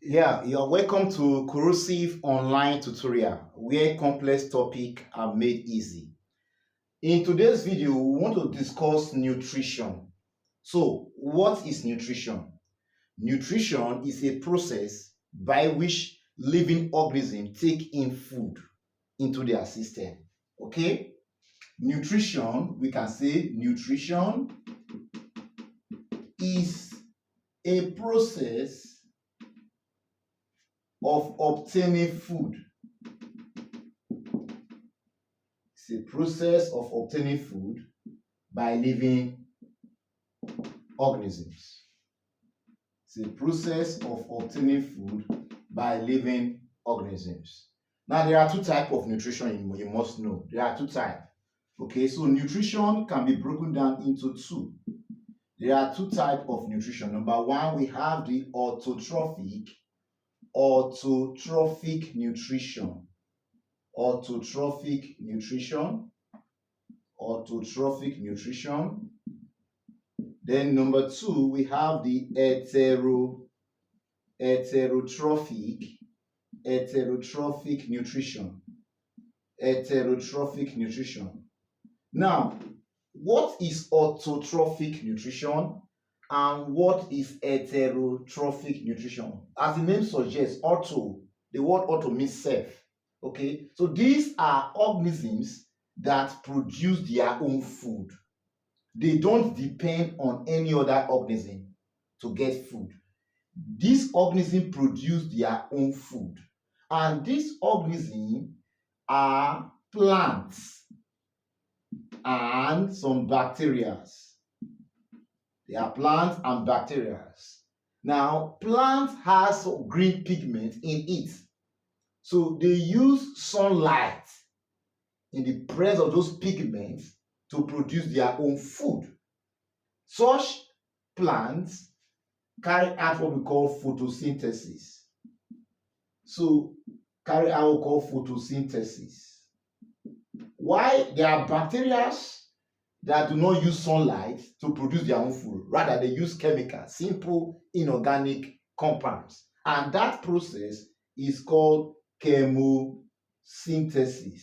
Yeah, you're welcome to Corrosive Online Tutorial, where complex topics are made easy. In today's video, we want to discuss nutrition. So, what is nutrition? Nutrition is a process by which living organisms take in food into their system. Okay? Nutrition, we can say nutrition is a process of obtaining food. It's a process of obtaining food by living organisms. It's a process of obtaining food by living organisms. Now, there are two types of nutrition you must know. There are two types. Okay, so nutrition can be broken down into two. There are two types of nutrition. Number one, we have the autotrophic nutrition. Autotrophic nutrition. Autotrophic nutrition. Then number two, we have the heterotrophic nutrition. Heterotrophic nutrition. Now, what is autotrophic nutrition and what is heterotrophic nutrition? As the name suggests, auto, the word auto means self. Okay, so these are organisms that produce their own food. They don't depend on any other organism to get food. These organisms produce their own food, and these organisms are plants and some bacteria. They are plants and bacteria. Now, plants has green pigment in it, so they use sunlight in the presence of those pigments to produce their own food. Such plants carry out what we call photosynthesis. So, carry out what we call photosynthesis. Why? There are bacteria that do not use sunlight to produce their own food. Rather, they use chemicals, simple inorganic compounds. And that process is called chemosynthesis.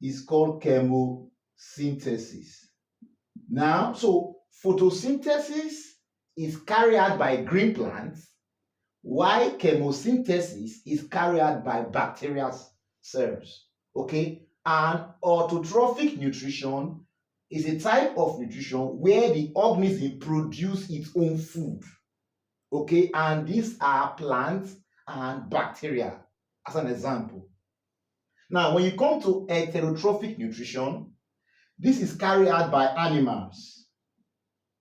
It's called chemosynthesis. Now, so photosynthesis is carried out by green plants, while chemosynthesis is carried out by bacterial cells. Okay, and autotrophic nutrition is a type of nutrition where the organism produce its own food. Okay, and these are plants and bacteria as an example. Now, when you come to heterotrophic nutrition, this is carried out by animals.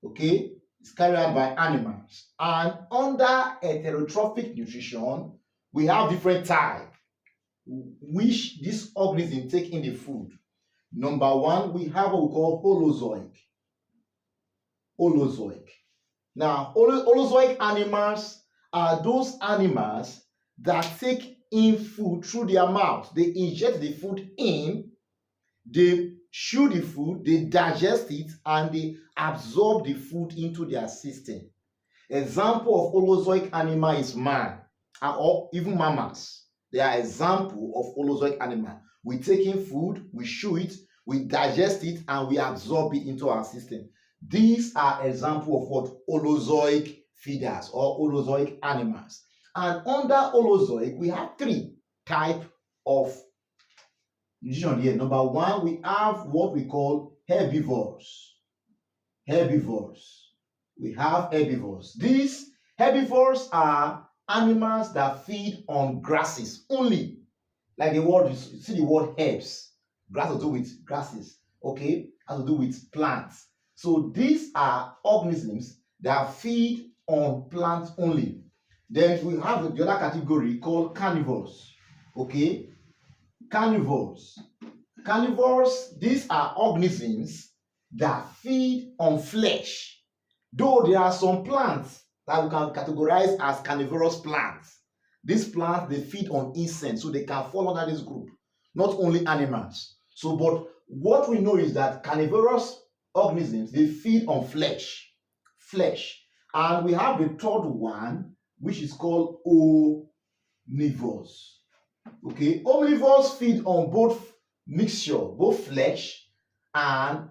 Okay, it's carried out by animals. And under heterotrophic nutrition, we have different types which this organism take in the food. Number one, we have what we call holozoic. Holozoic. Now, holozoic animals are those animals that take in food through their mouth. They inject the food in, they chew the food, they digest it, and they absorb the food into their system. Example of holozoic animal is man, or even mammals. They are example of holozoic animal. We take in food, we chew it, we digest it, and we absorb it into our system. These are example of what holozoic feeders or holozoic animals. And under holozoic, we have three types of nutrition here. Number one, we have what we call herbivores. Herbivores. We have herbivores. These herbivores are animals that feed on grasses only. Like the word, you see the word herbs. Grass has to do with grasses. Okay? Has to do with plants. So these are organisms that feed on plants only. Then we have the other category called carnivores. Okay? Carnivores. Carnivores, these are organisms that feed on flesh. Though there are some plants that we can categorize as carnivorous plants. These plants, they feed on insects, so they can fall under this group. Not only animals. So, but what we know is that carnivorous organisms, they feed on flesh. Flesh. And we have the third one, which is called omnivores. Okay, omnivores feed on both mixture, both flesh and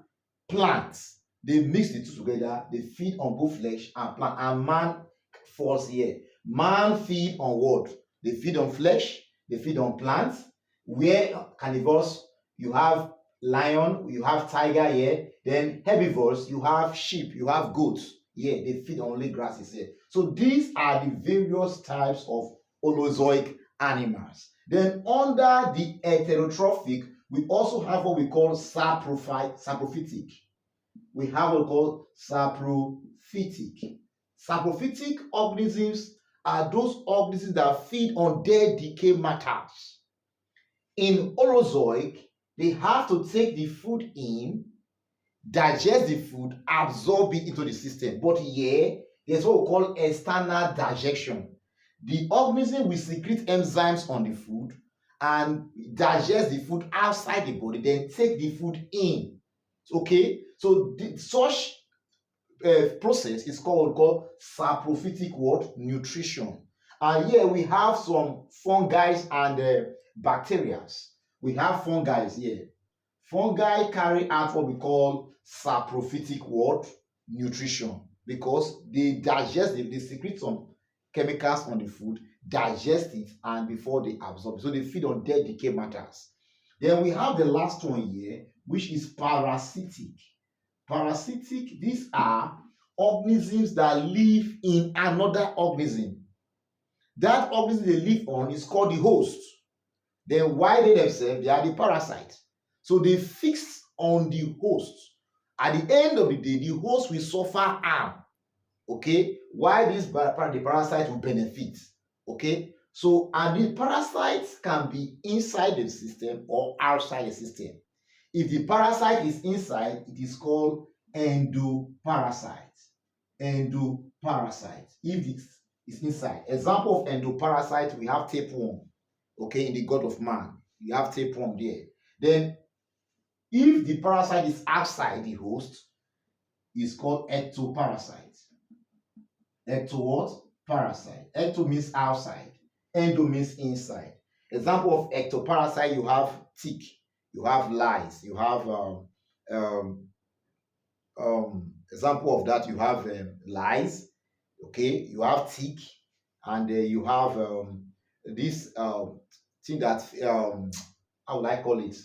plants. They mix the two together. They feed on both flesh and plant. And man falls here. Man feed on what? They feed on flesh. They feed on plants. Where carnivores, you have lion, you have tiger here. Then herbivores, you have sheep, you have goats. Yeah, they feed on only grasses here. So these are the various types of holozoic animals. Then under the heterotrophic, we also have what we call saprophytic. We have what we call saprophytic. Saprophytic organisms are those organisms that feed on dead decay matters. In holozoic, they have to take the food in, digest the food, absorb it into the system. But here, there's what we call external digestion. The organism will secrete enzymes on the food and digest the food outside the body, then take the food in. Okay, so such process is called saprophytic what? Nutrition. And here we have some fungi and bacteria. We have fungi here. Fungi carry out what we call saprophytic what? Nutrition, because they digest, they secrete some chemicals on the food, digest it, and before they absorb it. So they feed on dead decay matters. Then we have the last one here, which is parasitic. Parasitic, these are organisms that live in another organism. That organism they live on is called the host. Then why they themselves, they are the parasite. So they fix on the host. At the end of the day, the host will suffer harm. Okay, why the parasite will benefit. Okay, so and the parasites can be inside the system or outside the system. If the parasite is inside, it is called endoparasite. Endoparasite. If it is inside, example of endoparasite, we have tapeworm. Okay, in the gut of man, you have tapeworm there. Then if the parasite is outside the host, it's called ectoparasite. Ecto what? Parasite. Ecto means outside. Endo means inside. Example of ectoparasite, you have tick, you have lice, you have example of that, you have lice, okay, you have tick, and you have this thing that how would I call it?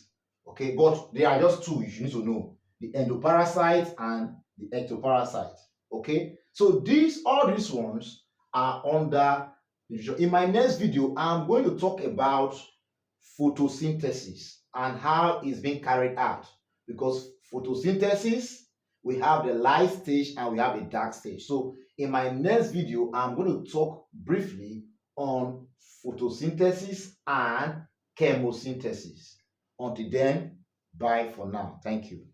Okay, but they are just two you need to know: the endoparasite and the ectoparasite. Okay, so all these ones are under nutrition. In my next video, I'm going to talk about photosynthesis and how it's being carried out, because photosynthesis, we have the light stage and we have a dark stage. So in my next video, I'm going to talk briefly on photosynthesis and chemosynthesis. Until then, bye for now. Thank you.